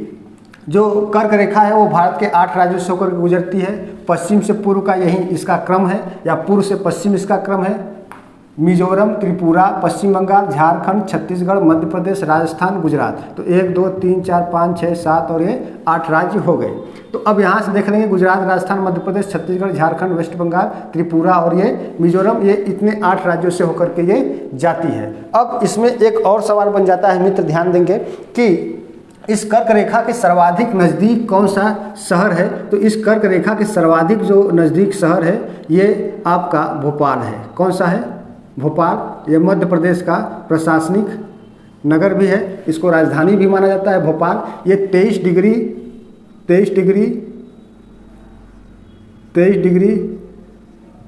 जो कर्क रेखा है वो भारत के 8 राज्यों से होकर गुजरती है। पश्चिम से पूर्व का यही इसका क्रम है, या पूर्व से पश्चिम इसका क्रम है। मिजोरम, त्रिपुरा, पश्चिम बंगाल, झारखंड, छत्तीसगढ़, मध्य प्रदेश, राजस्थान, गुजरात। तो 1 2 3 4 5 6 7 और ये 8 राज्य हो गए। तो अब यहाँ से देख लेंगे गुजरात, राजस्थान, मध्य प्रदेश, छत्तीसगढ़, झारखंड, वेस्ट बंगाल, त्रिपुरा और ये मिजोरम, ये इतने 8 राज्यों से होकर के ये जाती है। अब इसमें एक और सवाल बन जाता है मित्र, ध्यान देंगे कि इस कर्क रेखा के सर्वाधिक नज़दीक कौन सा शहर है। तो इस कर्क रेखा के सर्वाधिक जो नज़दीक शहर है ये आपका भोपाल है। कौन सा है? भोपाल। ये मध्य प्रदेश का प्रशासनिक नगर भी है, इसको राजधानी भी माना जाता है भोपाल। ये 23 डिग्री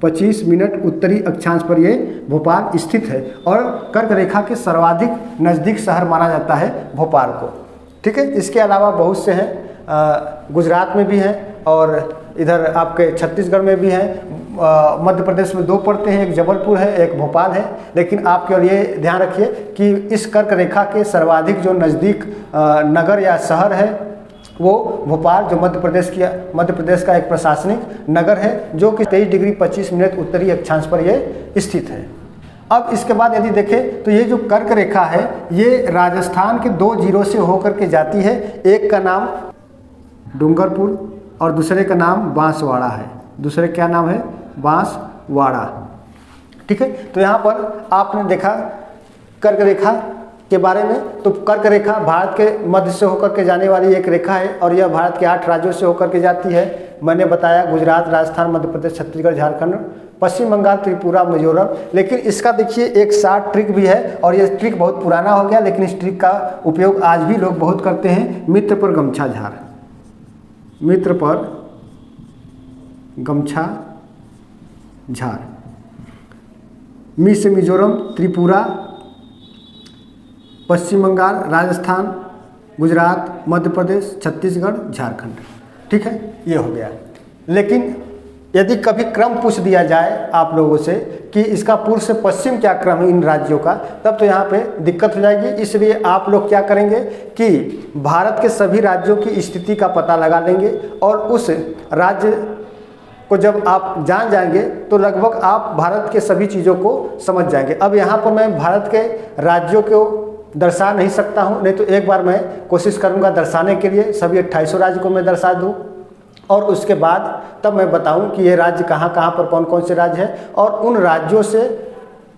25 मिनट उत्तरी अक्षांश पर ये भोपाल स्थित है, और कर्क रेखा के सर्वाधिक नज़दीक शहर माना जाता है भोपाल को। ठीक है, इसके अलावा बहुत से हैं, गुजरात में भी हैं और इधर आपके छत्तीसगढ़ में भी हैं। मध्य प्रदेश में 2 पड़ते हैं, एक जबलपुर है, एक भोपाल है। लेकिन आप केवल ये ध्यान रखिए कि इस कर्क रेखा के सर्वाधिक जो नज़दीक नगर या शहर है वो भोपाल, जो मध्य प्रदेश का एक प्रशासनिक नगर है, जो कि 23 डिग्री 25 मिनट उत्तरी अक्षांश पर ये स्थित है। अब इसके बाद यदि देखें तो ये जो कर्क रेखा है ये राजस्थान के 2 जिलों से होकर के जाती है। एक का नाम डूंगरपुर और दूसरे का नाम बांसवाड़ा है। दूसरे क्या नाम है? बांसवाड़ा। ठीक है, तो यहाँ पर आपने देखा कर्क रेखा के बारे में। तो कर्क रेखा भारत के मध्य से होकर के जाने वाली एक रेखा है, और यह भारत के 8 राज्यों से होकर के जाती है। मैंने बताया गुजरात, राजस्थान, मध्य प्रदेश, छत्तीसगढ़, झारखंड, पश्चिम बंगाल, त्रिपुरा, मिजोरम। लेकिन इसका देखिए एक शार्ट ट्रिक भी है, और ये ट्रिक बहुत पुराना हो गया, लेकिन इस ट्रिक का उपयोग आज भी लोग बहुत करते हैं। मित्र पर गमछा झाड़, मित्र पर गमछा झाड़। मी से मिजोरम, त्रिपुरा, पश्चिम बंगाल, राजस्थान, गुजरात, मध्य प्रदेश, छत्तीसगढ़, झारखंड। ठीक है, ये हो गया। लेकिन यदि कभी क्रम पूछ दिया जाए आप लोगों से कि इसका पूर्व से पश्चिम क्या क्रम है इन राज्यों का, तब तो यहाँ पे दिक्कत हो जाएगी। इसलिए आप लोग क्या करेंगे कि भारत के सभी राज्यों की स्थिति का पता लगा लेंगे, और उस राज्य को जब आप जान जाएंगे तो लगभग आप भारत के सभी चीज़ों को समझ जाएंगे। अब यहाँ पर मैं भारत के राज्यों को दर्शा नहीं सकता हूँ, नहीं तो एक बार मैं कोशिश करूँगा दर्शाने के लिए, सभी 28 राज्य को मैं दर्शा दूँ, और उसके बाद तब मैं बताऊं कि ये राज्य कहाँ कहाँ पर कौन कौन से राज्य हैं, और उन राज्यों से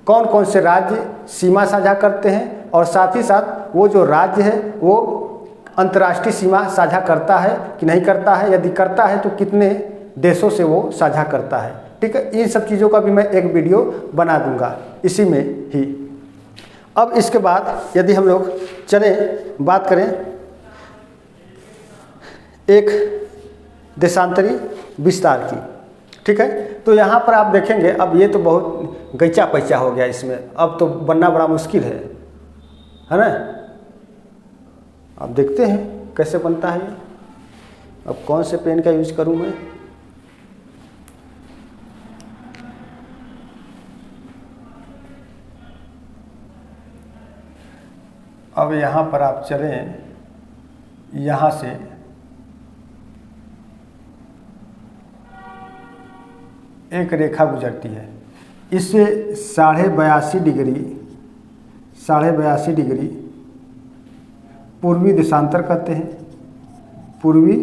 कौन कौन से राज्य सीमा साझा करते हैं, और साथ ही साथ वो जो राज्य है वो अंतर्राष्ट्रीय सीमा साझा करता है कि नहीं करता है, यदि करता है तो कितने देशों से वो साझा करता है। ठीक है, इन सब चीज़ों का भी मैं एक वीडियो बना दूंगा इसी में ही। अब इसके बाद यदि हम लोग चलें बात करें एक देशांतरी विस्तार की। ठीक है, तो यहाँ पर आप देखेंगे, अब ये तो बहुत गैचा पैचा हो गया इसमें, अब तो बनना बड़ा मुश्किल है ना। अब देखते हैं कैसे बनता है ये। अब कौन से पेन का यूज करूँ मैं? अब यहाँ पर आप चलें, यहाँ से एक रेखा गुजरती है, इससे 82.5 डिग्री पूर्वी देशांतर कहते हैं, पूर्वी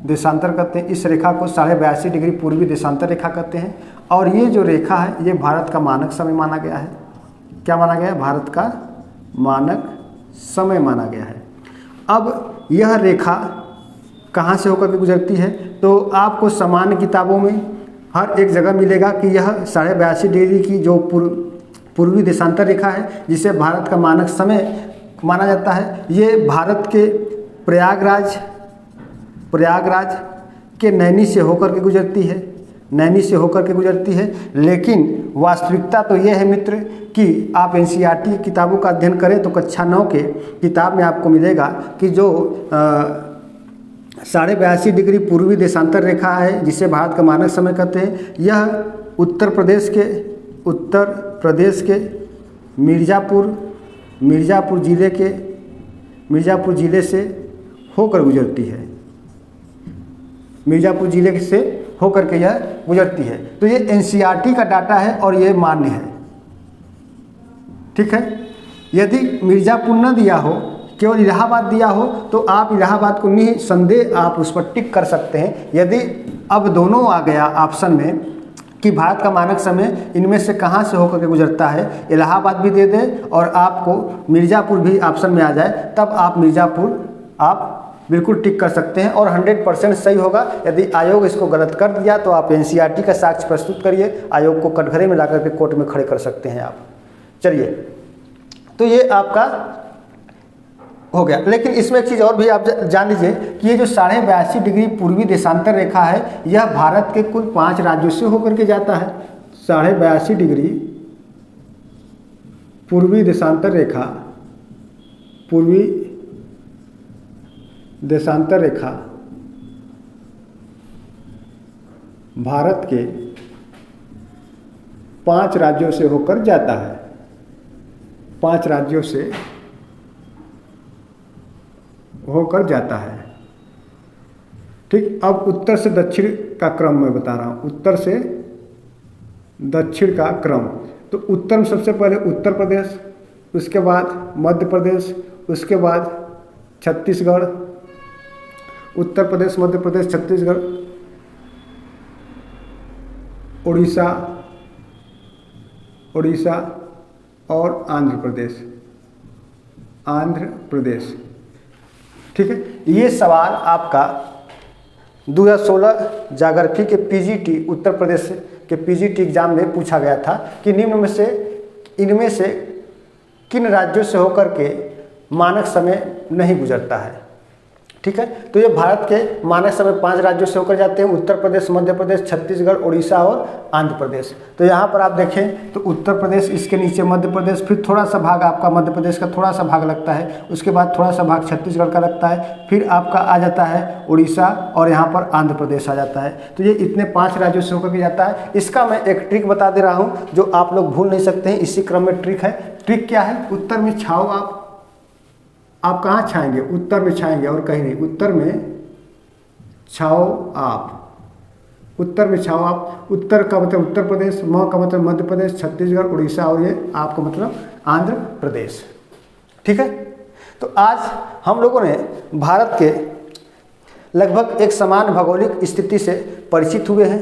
देशांतर कहते हैं। इस रेखा को 82.5 डिग्री पूर्वी देशांतर रेखा कहते हैं। और ये जो रेखा है ये भारत का मानक समय माना गया है। क्या माना गया है? भारत का मानक समय माना गया है। अब यह रेखा कहाँ से होकर के गुजरती है? तो आपको सामान्य किताबों में हर एक जगह मिलेगा कि यह 82.5 डिग्री की जो पूर्वी देशांतर रेखा है, जिसे भारत का मानक समय माना जाता है, ये भारत के प्रयागराज के नैनी से होकर के गुजरती है, नैनी से होकर के गुजरती है। लेकिन वास्तविकता तो ये है मित्र कि आप एनसीईआरटी किताबों का अध्ययन करें तो कक्षा 9 के किताब में आपको मिलेगा कि जो 82.5 डिग्री पूर्वी देशांतर रेखा है, जिसे भारत का मानक समय कहते हैं, यह उत्तर प्रदेश के मिर्ज़ापुर ज़िले से होकर गुजरती है। मिर्ज़ापुर ज़िले से होकर के यह गुजरती है। तो ये एनसीईआरटी का डाटा है और ये मान्य है। ठीक है, यदि मिर्ज़ापुर न दिया हो, केवल इलाहाबाद दिया हो, तो आप इलाहाबाद को निसंदेह आप उस पर टिक कर सकते हैं। यदि अब दोनों आ गया ऑप्शन में कि भारत का मानक समय इनमें से कहाँ से होकर के गुजरता है, इलाहाबाद भी दे दें और आपको मिर्ज़ापुर भी ऑप्शन में आ जाए, तब आप मिर्ज़ापुर आप बिल्कुल टिक कर सकते हैं और 100% सही होगा। यदि आयोग इसको गलत कर दिया तो आप एनसीईआरटी का साक्ष्य प्रस्तुत करिए, आयोग को कटघरे में लाकर के कोर्ट में खड़े कर सकते हैं आप। चलिए, तो ये आपका हो गया। लेकिन इसमें एक चीज़ और भी आप जान लीजिए कि ये जो 82.5 डिग्री पूर्वी देशांतर रेखा है, यह भारत के कुल 5 राज्यों से होकर के जाता है। 82.5 डिग्री पूर्वी देशांतर रेखा, पूर्वी देशांतर रेखा भारत के 5 राज्यों से होकर जाता है, 5 राज्यों से होकर जाता है। ठीक, अब उत्तर से दक्षिण का क्रम मैं बता रहा हूँ, उत्तर से दक्षिण का क्रम। तो उत्तर में सबसे पहले उत्तर प्रदेश, उसके बाद मध्य प्रदेश, उसके बाद छत्तीसगढ़, उत्तर प्रदेश, मध्य प्रदेश, छत्तीसगढ़, उड़ीसा और आंध्र प्रदेश। ठीक है, ये सवाल आपका 2016 ज्योग्राफी के पीजीटी उत्तर प्रदेश के पीजीटी एग्जाम में पूछा गया था कि निम्न में से इनमें से किन राज्यों से होकर के मानक समय नहीं गुजरता है। ठीक है, तो ये भारत के मानक समय 5 राज्यों से होकर जाते हैं, उत्तर प्रदेश, मध्य प्रदेश, छत्तीसगढ़, उड़ीसा और आंध्र प्रदेश। तो यहाँ पर आप देखें तो उत्तर प्रदेश, इसके नीचे मध्य प्रदेश, फिर थोड़ा सा भाग आपका मध्य प्रदेश का थोड़ा सा भाग लगता है, उसके बाद थोड़ा सा भाग छत्तीसगढ़ का लगता है, फिर आपका आ जाता है उड़ीसा और यहाँ पर आंध्र प्रदेश आ जाता है। तो ये इतने 5 राज्यों से होकर के जाता है। इसका मैं एक ट्रिक बता दे रहा हूँ जो आप लोग भूल नहीं सकते हैं, इसी क्रम में ट्रिक है। ट्रिक क्या है? उत्तर में छाओ आप कहाँ छाएंगे? उत्तर में छाएंगे और कहीं नहीं। उत्तर में छाओ आप, उत्तर में छाओ आप। उत्तर का मतलब उत्तर प्रदेश, म का मतलब मध्य प्रदेश, छत्तीसगढ़, उड़ीसा और ये आपका मतलब आंध्र प्रदेश। ठीक है, तो आज हम लोगों ने भारत के लगभग एक समान भौगोलिक स्थिति से परिचित हुए हैं।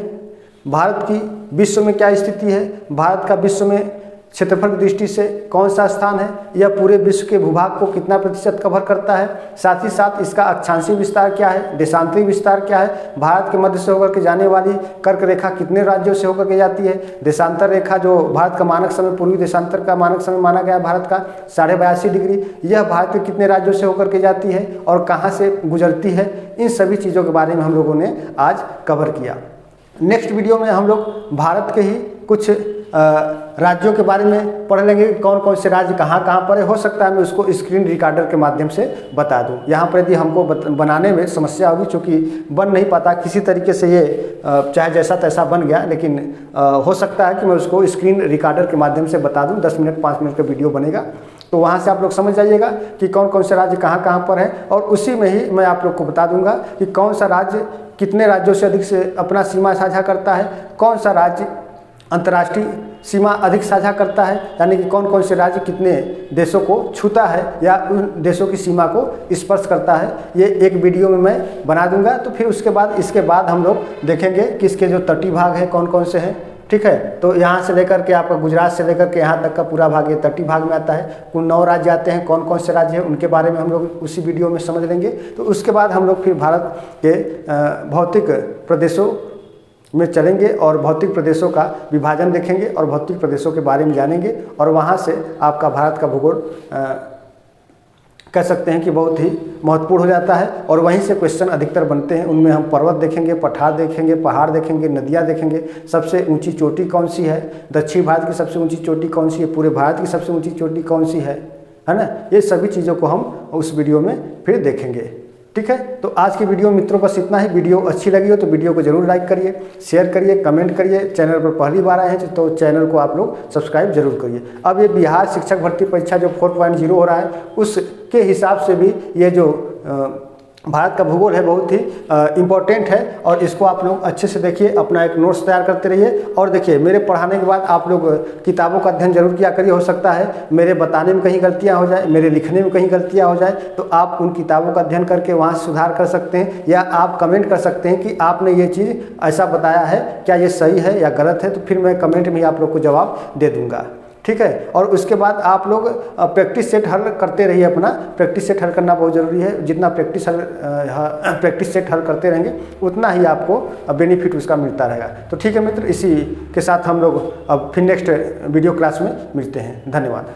भारत की विश्व में क्या स्थिति है, भारत का विश्व में क्षेत्रफल की दृष्टि से कौन सा स्थान है, यह पूरे विश्व के भूभाग को कितना प्रतिशत कवर करता है, साथ ही साथ इसका अक्षांशीय विस्तार क्या है, देशांतरीय विस्तार क्या है, भारत के मध्य से होकर के जाने वाली कर्क रेखा कितने राज्यों से होकर के जाती है, देशांतर रेखा जो भारत का मानक समय, पूर्वी देशांतर का मानक समय माना गया भारत का 82.5 डिग्री, यह भारत के कितने राज्यों से होकर के जाती है और कहाँ से गुजरती है, इन सभी चीज़ों के बारे में हम लोगों ने आज कवर किया। नेक्स्ट वीडियो में हम लोग भारत के ही कुछ राज्यों के बारे में पढ़ लेंगे कि कौन कौन से राज्य कहाँ कहाँ पर है। हो सकता है मैं उसको स्क्रीन रिकॉर्डर के माध्यम से बता दूं। यहाँ पर यदि हमको बनाने में समस्या होगी, चूँकि बन नहीं पाता किसी तरीके से, ये चाहे जैसा तैसा बन गया, लेकिन हो सकता है कि मैं उसको स्क्रीन रिकॉर्डर के माध्यम से बता दूँ। 10 मिनट 5 मिनट का वीडियो बनेगा, तो वहाँ से आप लोग समझ जाइएगा कि कौन कौन से राज्य कहाँ कहाँ पर है, और उसी में ही मैं आप लोग को बता दूंगा कि कौन सा राज्य कितने राज्यों से अधिक से अपना सीमा साझा करता है, कौन सा राज्य अंतर्राष्ट्रीय सीमा अधिक साझा करता है, यानी कि कौन कौन से राज्य कितने देशों को छूता है या उन देशों की सीमा को स्पर्श करता है। ये एक वीडियो में मैं बना दूंगा। तो फिर इसके बाद हम लोग देखेंगे कि इसके जो तटीय भाग हैं कौन कौन से हैं, ठीक है। तो यहाँ से लेकर के आपका गुजरात से लेकर के यहाँ तक का पूरा भाग ये तटीय भाग में आता है। कुल 9 राज्य आते हैं, कौन कौन से राज्य हैं उनके बारे में हम लोग उसी वीडियो में समझ लेंगे। तो उसके बाद हम लोग फिर भारत के भौतिक प्रदेशों में चलेंगे और भौतिक प्रदेशों का विभाजन देखेंगे और भौतिक प्रदेशों के बारे में जानेंगे, और वहाँ से आपका भारत का भूगोल कह सकते हैं कि बहुत ही महत्वपूर्ण हो जाता है, और वहीं से क्वेश्चन अधिकतर बनते हैं। उनमें हम पर्वत देखेंगे, पठार देखेंगे, पहाड़ देखेंगे, नदियाँ देखेंगे, सबसे ऊंची चोटी कौन सी है, दक्षिण भारत की सबसे ऊंची चोटी कौन सी है, पूरे भारत की सबसे ऊंची चोटी कौन सी है ना। ये सभी चीज़ों को हम उस वीडियो में फिर देखेंगे, ठीक है। तो आज की वीडियो मित्रों बस इतना ही। वीडियो अच्छी लगी हो तो वीडियो को जरूर लाइक करिए, शेयर करिए, कमेंट करिए। चैनल पर पहली बार आए हैं तो चैनल को आप लोग सब्सक्राइब जरूर करिए। अब ये बिहार शिक्षक भर्ती परीक्षा जो 4.0 हो रहा है, उसके हिसाब से भी ये जो भारत का भूगोल है बहुत ही इम्पोर्टेंट है, और इसको आप लोग अच्छे से देखिए, अपना एक नोट्स तैयार करते रहिए। और देखिए, मेरे पढ़ाने के बाद आप लोग किताबों का अध्ययन जरूर किया करिए। हो सकता है मेरे बताने में कहीं गलतियां हो जाए, मेरे लिखने में कहीं गलतियां हो जाए, तो आप उन किताबों का अध्ययन करके वहाँ सुधार कर सकते हैं, या आप कमेंट कर सकते हैं कि आपने ये चीज़ ऐसा बताया है, क्या ये सही है या गलत है। तो फिर मैं कमेंट में आप लोग को जवाब दे दूँगा, ठीक है। और उसके बाद आप लोग प्रैक्टिस सेट हल करते रहिए। अपना प्रैक्टिस सेट हल करना बहुत ज़रूरी है। जितना प्रैक्टिस सेट हल करते रहेंगे उतना ही आपको बेनिफिट उसका मिलता रहेगा। तो ठीक है मित्र, इसी के साथ हम लोग अब फिर नेक्स्ट वीडियो क्लास में मिलते हैं। धन्यवाद।